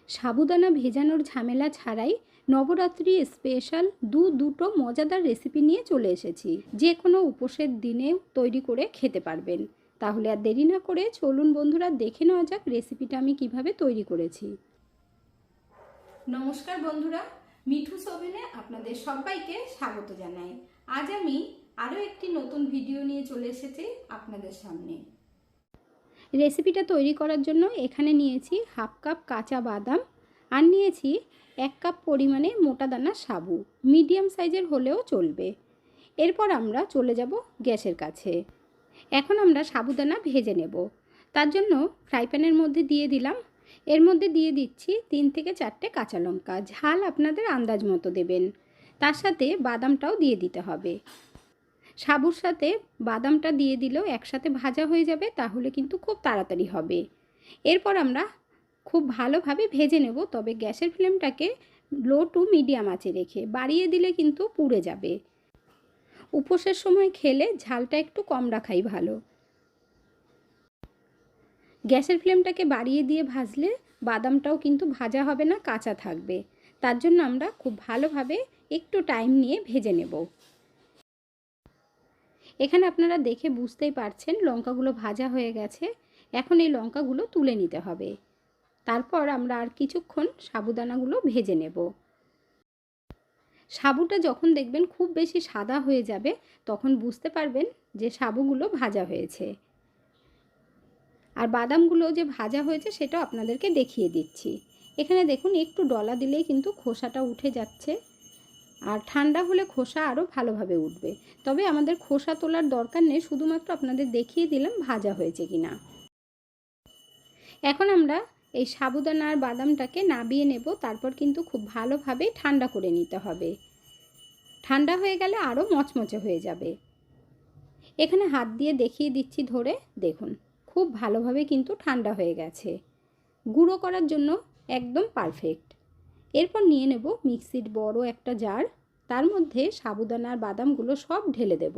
সাবুদানা ভেজানোর ঝামেলা ছাড়াই নবরাত্রি স্পেশাল দুটো মজাদার রেসিপি নিয়ে চলে এসেছি। যে কোনো উপোসের দিনেও তৈরি করে খেতে পারবেন। তাহলে আর দেরি না করে চলুন বন্ধুরা, দেখে নেওয়া যাক রেসিপিটা আমি কিভাবে তৈরি করেছি। নমস্কার বন্ধুরা, মিঠুস ওভেনে আপনাদের সবাইকে স্বাগত জানাই। আজ আমি আরও একটি নতুন ভিডিও নিয়ে চলে এসেছি আপনাদের সামনে। রেসিপিটা তৈরি করার জন্য এখানে নিয়েছি হাফ কাপ কাঁচা বাদাম আর নিয়েছি 1 কাপ পরিমাণে মোটা দানার সাবু, মিডিয়াম সাইজের হলেও চলবে। এরপর আমরা চলে যাব গ্যাসের কাছে। এখন আমরা সাবুদানা ভেজে নেব। তার জন্য ফ্রাই প্যানের মধ্যে দিয়ে দিলাম, এর মধ্যে দিয়ে দিচ্ছি 3 থেকে 4টে কাঁচা লঙ্কা। ঝাল আপনাদের আন্দাজ মতো দেবেন। তার সাথে বাদামটাও দিয়ে দিতে হবে। সাবুর সাথে বাদামটা দিয়ে দিলেও একসাথে ভাজা হয়ে যাবে, তাহলে কিন্তু খুব তাড়াতাড়ি হবে। এরপর আমরা খুব ভালোভাবে ভেজে নেব, তবে গ্যাসের ফ্লেমটাকে লো টু মিডিয়াম আঁচে রেখে, বাড়িয়ে দিলে কিন্তু পুড়ে যাবে। উপোসের সময় খেলে ঝালটা একটু কম রাখাই ভালো। গ্যাসের ফ্লেমটাকে বাড়িয়ে দিয়ে ভাজলে বাদামটাও কিন্তু ভাজা হবে না, কাঁচা থাকবে। তার জন্য আমরা খুব ভালোভাবে একটু টাইম নিয়ে ভেজে নেব। এখানে আপনারা দেখে বুঝতেই পারছেন লঙ্কাগুলো ভাজা হয়ে গেছে। এখন এই লঙ্কাগুলো তুলে নিতে হবে। তারপর আমরা আর কিছুক্ষণ সাবুদানাগুলো ভেজে নেব। সাবুটা যখন দেখবেন খুব বেশি সাদা হয়ে যাবে, তখন বুঝতে পারবেন যে সাবুগুলো ভাজা হয়েছে। আর বাদামগুলো যে ভাজা হয়েছে সেটাও আপনাদেরকে দেখিয়ে দিচ্ছি। এখানে দেখুন একটু ডলা দিলেই কিন্তু খোসাটা উঠে যাচ্ছে। আর ঠান্ডা হলে খোসা আরও ভালোভাবে উঠবে। তবে আমাদের খোসা তোলার দরকার নেই, শুধুমাত্র আপনাদের দেখিয়ে দিলাম ভাজা হয়েছে কিনা। এখন আমরা এই সাবুদানা আর বাদামটাকে নাবিয়ে নেব। তারপর কিন্তু খুব ভালোভাবে ঠান্ডা করে নিতে হবে। ঠান্ডা হয়ে গেলে আরও মচমচে হয়ে যাবে। এখানে হাত দিয়ে দেখিয়ে দিচ্ছি ধরে, দেখুন খুব ভালোভাবে কিন্তু ঠান্ডা হয়ে গেছে। গুঁড়ো করার জন্য একদম পারফেক্ট। এরপর নিয়ে নেব মিক্সির বড় একটা জার, তার মধ্যে সাবুদানা আর বাদামগুলো সব ঢেলে দেব।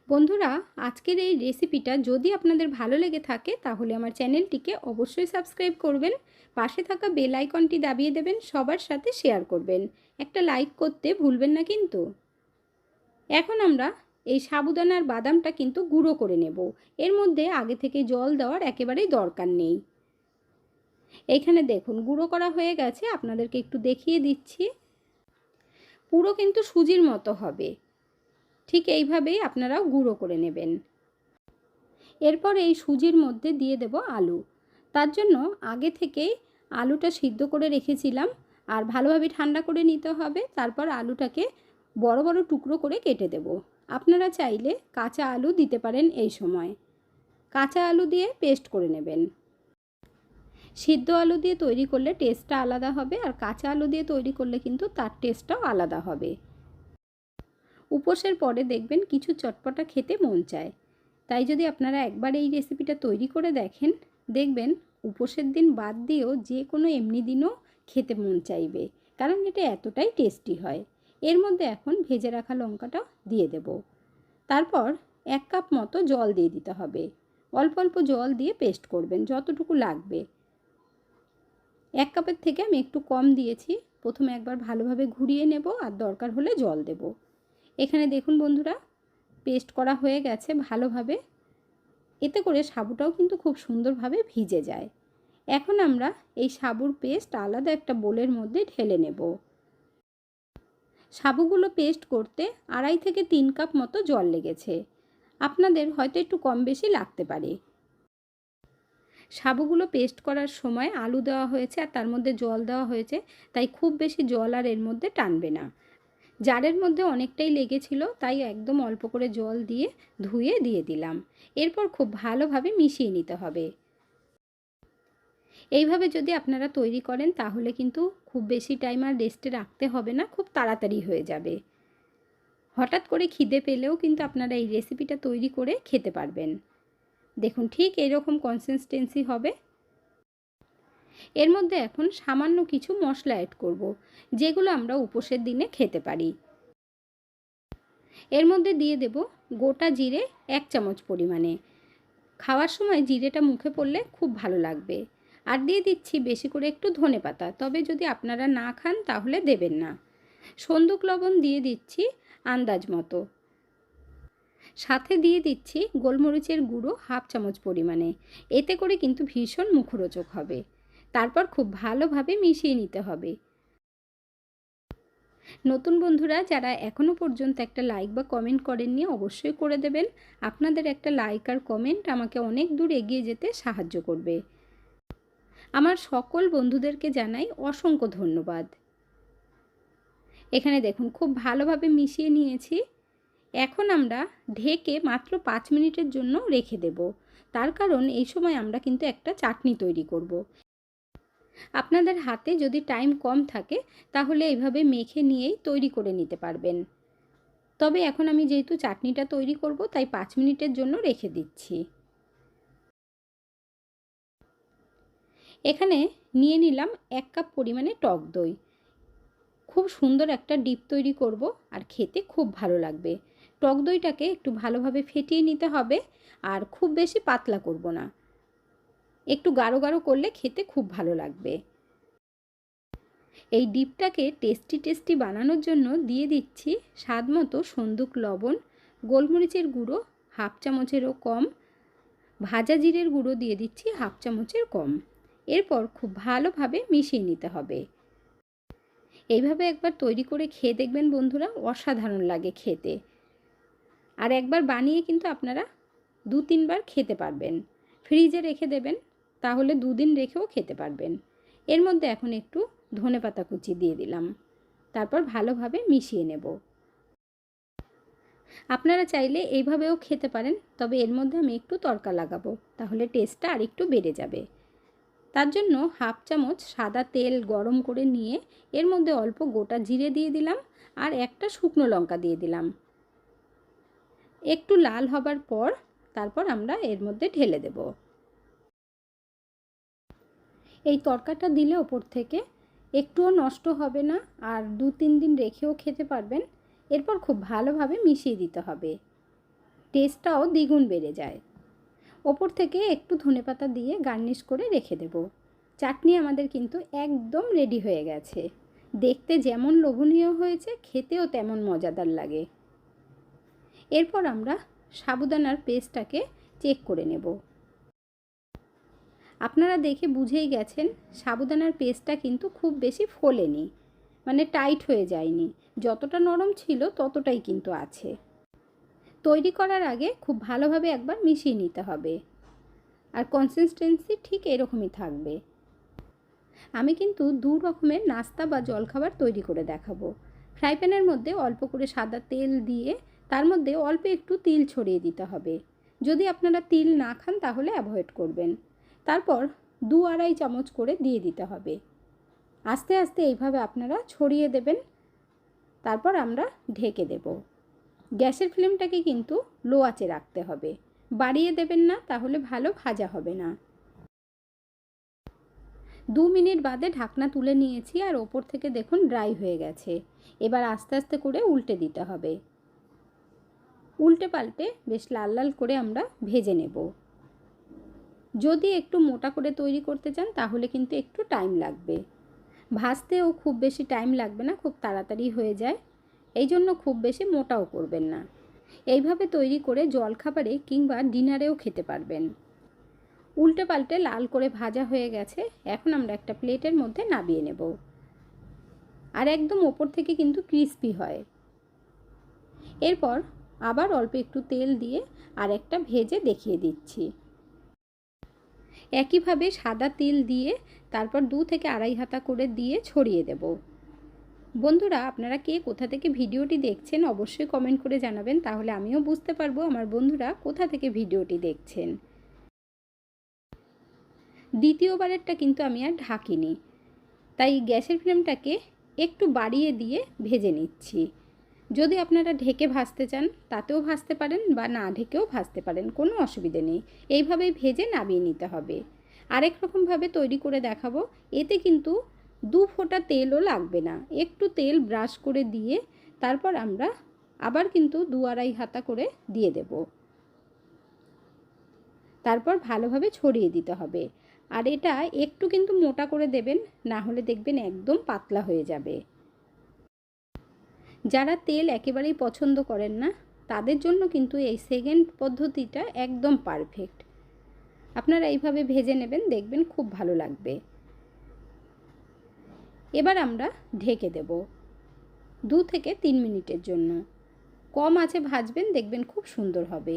বন্ধুরা, আজকের এই রেসিপিটা যদি আপনাদের ভালো লেগে থাকে তাহলে আমার চ্যানেলটিকে অবশ্যই সাবস্ক্রাইব করবেন। পাশে থাকা বেল আইকনটি দাবিয়ে দেবেন, সবার সাথে শেয়ার করবেন। একটা লাইক করতে ভুলবেন না কিন্তু। এখন আমরা এই সাবুদানা আর বাদামটা কিন্তু গুঁড়ো করে নেব। এর মধ্যে আগে থেকে জল দেওয়ার একেবারেই দরকার নেই। এইখানে দেখুন গুঁড়ো করা হয়ে গেছে, আপনাদেরকে একটু দেখিয়ে দিচ্ছি। পুরো কিন্তু সুজির মতো হবে। ঠিক এইভাবেই আপনারাও গুঁড়ো করে নেবেন। এরপর এই সুজির মধ্যে দিয়ে দেব আলু। তার জন্য আগে থেকেই আলুটা সিদ্ধ করে রেখেছিলাম, আর ভালোভাবে ঠান্ডা করে নিতে হবে। তারপর আলুটাকে বড় বড় টুকরো করে কেটে দেব। আপনারা চাইলে কাঁচা আলু দিতে পারেন। এই সময় কাঁচা আলু দিয়ে পেস্ট করে নেবেন। সিদ্ধ আলু দিয়ে তৈরি করলে টেস্টটা আলাদা হবে, আর কাঁচা আলু দিয়ে তৈরি করলে কিন্তু তার টেস্টটাও আলাদা হবে। উপোসের পরে দেখবেন কিছু চটপটা খেতে মন চায়। তাই যদি আপনারা একবার এই রেসিপিটা তৈরি করে দেখেন, দেখবেন উপোসের দিন বাদ দিয়েও যে কোনো এমনি দিনও খেতে মন চাইবে, কারণ এটা এতটাই টেস্টি হয়। এর মধ্যে এখন ভেজে রাখা লঙ্কাটা দিয়ে দেব। তারপর 1 কাপ মতো জল দিয়ে দিতে হবে। অল্প অল্প জল দিয়ে পেস্ট করবেন যতটুকু লাগবে। 1 কাপের থেকে আমি একটু কম দিয়েছি। প্রথমে একবার ভালোভাবে ঘুরিয়ে নেব, আর দরকার হলে জল দেব। এখানে দেখুন বন্ধুরা, পেস্ট করা হয়ে গেছে ভালোভাবে। এতে করে সাবুটাও কিন্তু খুব সুন্দরভাবে ভিজে যায়। এখন আমরা এই সাবুর পেস্ট আলাদা একটা বোলের মধ্যে ঢেলে নেব। সাবুগুলো পেস্ট করতে 2.5 থেকে 3 কাপ মতো জল লেগেছে। আপনাদের হয়তো একটু কম বেশি লাগতে পারে। সাবুগুলো পেস্ট করার সময় আলু দেওয়া হয়েছে আর তার মধ্যে জল দেওয়া হয়েছে, তাই খুব বেশি জল আর এর মধ্যে টানবে না। জারের মধ্যে অনেকটাই লেগেছিল, তাই একদম অল্প করে জল দিয়ে ধুয়ে দিয়ে দিলাম। এরপর খুব ভালোভাবে মিশিয়ে নিতে হবে। এইভাবে যদি আপনারা তৈরি করেন তাহলে কিন্তু খুব বেশি টাইম আর রেস্টে রাখতে হবে না, খুব তাড়াতাড়ি হয়ে যাবে। হঠাৎ করে খিদে পেলেও কিন্তু আপনারা এই রেসিপিটা তৈরি করে খেতে পারবেন। দেখুন ঠিক এরকম কনসিস্টেন্সি হবে। এর মধ্যে এখন সামান্য কিছু মশলা অ্যাড করব, যেগুলো আমরা উপোসের দিনে খেতে পারি। এর মধ্যে দিয়ে দেব গোটা জিরে 1 চামচ পরিমাণে। খাওয়ার সময় জিরেটা মুখে পড়লে খুব ভালো লাগবে। আর দিয়ে দিচ্ছি বেশি করে একটু ধনেপাতা, তবে যদি আপনারা না খান তাহলে দেবেন না। সন্দুক লবণ দিয়ে দিচ্ছি আন্দাজ মতো। সাথে দিয়ে দিচ্ছি গোলমরিচের গুঁড়ো 1/2 চামচ পরিমাণে। এতে করে কিন্তু ভীষণ মুখরোচক হবে। তারপর খুব ভালোভাবে মিশিয়ে নিতে হবে। নতুন বন্ধুরা যারা এখনও পর্যন্ত একটা লাইক বা কমেন্ট করেননি অবশ্যই করে দেবেন। আপনাদের একটা লাইক আর কমেন্ট আমাকে অনেক দূর এগিয়ে যেতে সাহায্য করবে। আমার সকল বন্ধুদেরকে জানাই অসংখ্য ধন্যবাদ। এখানে দেখুন খুব ভালোভাবে মিশিয়ে নিয়েছি। এখন আমরা ঢেকে মাত্র 5 মিনিটের জন্য রেখে দেব। তার কারণ এই সময় আমরা কিন্তু একটা চাটনি তৈরি করব। আপনাদের হাতে যদি টাইম কম থাকে তাহলে এইভাবে মেখে নিয়েই তৈরি করে নিতে পারবেন। তবে এখন আমি যেহেতু চাটনিটা তৈরি করব তাই 5 মিনিটের জন্য রেখে দিচ্ছি। এখানে নিয়ে নিলাম 1 কাপ পরিমাণে টক দই। খুব সুন্দর একটা ডিপ তৈরি করব আর খেতে খুব ভালো লাগবে। টক দইটাকে একটু ভালোভাবে ফেটিয়ে নিতে হবে আর খুব বেশি পাতলা করব না, একটু গাঢ় গাঢ় করলে খেতে খুব ভালো লাগবে। এই ডিপটাকে টেস্টি বানানোর জন্য দিয়ে দিচ্ছি স্বাদ মতো সন্দুক লবণ, গোলমরিচের গুঁড়ো 1/2 চামচেরও কম, ভাজা জিরের গুঁড়ো দিয়ে দিচ্ছি 1/2 চামচের কম। এরপর খুব ভালোভাবে মিশিয়ে নিতে হবে। এইভাবে একবার তৈরি করে খেয়ে দেখবেন বন্ধুরা, অসাধারণ লাগে খেতে। আর একবার বানিয়ে কিন্তু আপনারা 2-3 বার খেতে পারবেন। ফ্রিজে রেখে দেবেন, তাহলে 2 দিন রেখেও খেতে পারবেন। এর মধ্যে এখন একটু ধনেপাতা কুচি দিয়ে দিলাম। তারপর ভালোভাবে মিশিয়ে নেব। আপনারা চাইলে এইভাবেও খেতে পারেন, তবে এর মধ্যে আমি একটু তড়কা লাগাবো, তাহলে টেস্টটা আরেকটু বেড়ে যাবে। তার জন্য 1/2 চামচ সাদা তেল গরম করে নিয়ে এর মধ্যে অল্প গোটা জিরে দিয়ে দিলাম আর একটা শুকনো লঙ্কা দিয়ে দিলাম। একটু লাল হবার পর তারপর আমরা এর মধ্যে ঢেলে দেব। এই তড়কাটা দিলে ওপর থেকে একটুও নষ্ট হবে না আর 2-3 দিন রেখেও খেতে পারবেন। এরপর খুব ভালোভাবে মিশিয়ে দিতে হবে, টেস্টটাও দ্বিগুণ বেড়ে যায়। ওপর থেকে একটু ধনেপাতা দিয়ে গার্নিশ করে রেখে দেব। চাটনি আমাদের কিন্তু একদম রেডি হয়ে গেছে। দেখতে যেমন লোভনীয় হয়েছে খেতেও তেমন মজাদার লাগে। এরপর আমরা সাবুদানার পেস্টটাকে চেক করে নেব। আপনারা দেখে বুঝেই গেছেন সাবুদানার পেস্টটা কিন্তু খুব বেশি ফোলেনি, মানে টাইট হয়ে যায়নি। যতটা নরম ছিল ততটাই কিন্তু আছে। তৈরি করার আগে খুব ভালোভাবে একবার মিশিয়ে নিতে হবে আর কনসিস্টেন্সি ঠিক এরকমই থাকবে। আমি কিন্তু 2 রকমের নাস্তা বা জলখাবার তৈরি করে দেখাবো। ফ্রাই প্যানের মধ্যে অল্প করে সাদা তেল দিয়ে তার মধ্যে অল্প একটু তিল ছড়িয়ে দিতে হবে। যদি আপনারা তিল না খান তাহলে অ্যাভয়েড করবেন। তারপর 2-2.5 চামচ করে দিয়ে দিতে হবে। আস্তে আস্তে এইভাবে আপনারা ছড়িয়ে দেবেন। তারপর আমরা ঢেকে দেব। গ্যাসের ফ্লেমটাকে কিন্তু লো আঁচে রাখতে হবে, বাড়িয়ে দেবেন না, তাহলে ভালো ভাজা হবে না। 2 মিনিট বাদে ঢাকনা তুলে নিয়েছি আর ওপর থেকে দেখুন ড্রাই হয়ে গেছে। এবার আস্তে আস্তে করে উল্টে দিতে হবে। উল্টে পাল্টে বেশ লাল লাল করে আমরা ভেজে নেব। যদি একটু মোটা করে তৈরি করতে চান তাহলে কিন্তু একটু টাইম লাগবে। ভাজতেও খুব বেশি টাইম লাগবে না, খুব তাড়াতাড়ি হয়ে যায়। এই জন্য খুব বেশি মোটাও করবেন না। এইভাবে তৈরি করে জলখাবারে কিংবা ডিনারেও খেতে পারবেন। উল্টে পাল্টে লাল করে ভাজা হয়ে গেছে। এখন আমরা একটা প্লেটের মধ্যে নামিয়ে নেব। আর একদম ওপর থেকে কিন্তু ক্রিস্পি হয়। এরপর আবার অল্প একটু তেল দিয়ে আর একটা ভেজে দেখিয়ে দিচ্ছি। একইভাবে সাদা তিল দিয়ে তারপর 2 থেকে আড়াই হাতা করে দিয়ে ছড়িয়ে দেব। বন্ধুরা আপনারা কে কোথা থেকে ভিডিওটি দেখছেন অবশ্যই কমেন্ট করে জানাবেন, তাহলে আমিও বুঝতে পারবো আমার বন্ধুরা কোথা থেকে ভিডিওটি দেখছেন। দ্বিতীয়বারেরটা কিন্তু আমি আর ঢাকিনি, তাই গ্যাসের ফ্লেমটাকে একটু বাড়িয়ে দিয়ে ভেজে নিচ্ছি। যদি আপনারা ঢেকে ভাজতে চান তাতেও ভাজতে পারেন বা না ঢেকেও ভাজতে পারেন, কোনো অসুবিধে নেই। এইভাবেই ভেজে নামিয়ে নিতে হবে। আরেক রকমভাবে তৈরি করে দেখাবো। এতে কিন্তু 2 ফোঁটা তেলও লাগবে না, একটু তেল ব্রাশ করে দিয়ে তারপর আমরা আবার কিন্তু 2-2.5 হাতা করে দিয়ে দেব। তারপর ভালোভাবে ছড়িয়ে দিতে হবে। আর এটা একটু কিন্তু মোটা করে দেবেন, না হলে দেখবেন একদম পাতলা হয়ে যাবে। যারা তেল একেবারেই পছন্দ করেন না তাদের জন্য কিন্তু এই সেকেন্ড পদ্ধতিটা একদম পারফেক্ট। আপনারা এইভাবে ভেজে নেবেন, দেখবেন খুব ভালো লাগবে। এবার আমরা ঢেকে দেব 2 থেকে 3 মিনিটের জন্য। কম আঁচে ভাজবেন, দেখবেন খুব সুন্দর হবে।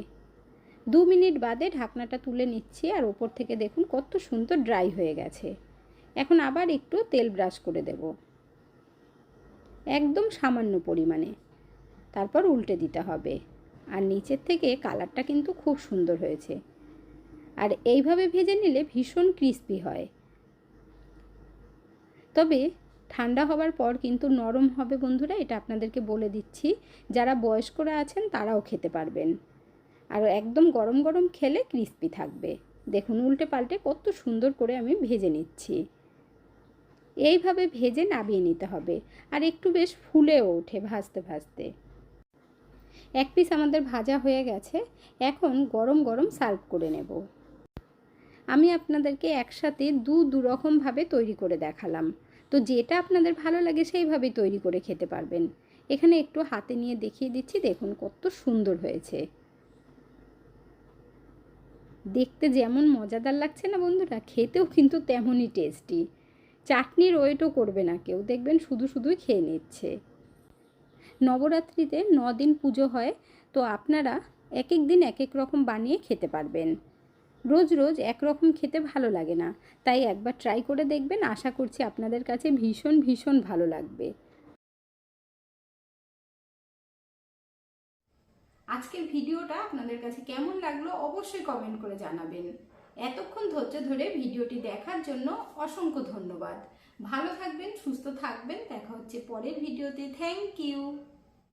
2 মিনিট বাদে ঢাকনাটা তুলে নিচ্ছি, আর ওপর থেকে দেখুন কত সুন্দর ড্রাই হয়ে গেছে। এখন আবার একটু তেল ব্রাশ করে দেব, একদম সামান্য পরিমাণে। তারপর উল্টে দিতে হবে। আর নিচের থেকে কালারটা কিন্তু খুব সুন্দর হয়েছে। আর এইভাবে ভেজে নিলে ভীষণ ক্রিস্পি হয়। তবে ঠান্ডা হওয়ার পর কিন্তু নরম হবে বন্ধুরা, এটা আপনাদেরকে বলে দিচ্ছি। যারা বয়স্করা আছেন তারাও খেতে পারবেন। আর একদম গরম গরম খেলে ক্রিস্পি থাকবে। দেখুন উল্টে পাল্টে কত সুন্দর করে আমি ভেজে নিচ্ছি। এইভাবে ভেজে নামিয়ে নিতে হবে। আর একটু বেশ ফুলেও ওঠে ভাজতে ভাজতে। এক পিস আমাদের ভাজা হয়ে গেছে। এখন গরম গরম সার্ভ করে নেব। আমি আপনাদেরকে একসাথে দু রকমভাবে তৈরি করে দেখালাম। তো যেটা আপনাদের ভালো লাগে সেইভাবেই তৈরি করে খেতে পারবেন। এখানে একটু হাতে নিয়ে দেখিয়ে দিচ্ছি, দেখুন কত সুন্দর হয়েছে। দেখতে যেমন মজাদার লাগছে না বন্ধুরা, খেতেও কিন্তু তেমনই টেস্টি। চাটনির ওয়েটও করবে না কেউ, দেখবেন শুধু শুধুই খেয়ে নিচ্ছে। নবরাত্রিতে 9 দিন পুজো হয়, তো আপনারা এক এক দিন এক এক রকম বানিয়ে খেতে পারবেন। রোজ রোজ একরকম খেতে ভালো লাগে না, তাই একবার ট্রাই করে দেখবেন। আশা করছি আপনাদের কাছে ভীষণ ভীষণ ভালো লাগবে। আজকের ভিডিওটা আপনাদের কাছে কেমন লাগলো অবশ্যই কমেন্ট করে জানাবেন। এতক্ষণ ধৈর্য ধরে ভিডিওটি দেখার জন্য অসংখ্য ধন্যবাদ। ভালো থাকবেন, সুস্থ থাকবেন। দেখা হচ্ছে পরের ভিডিওতে। Thank you.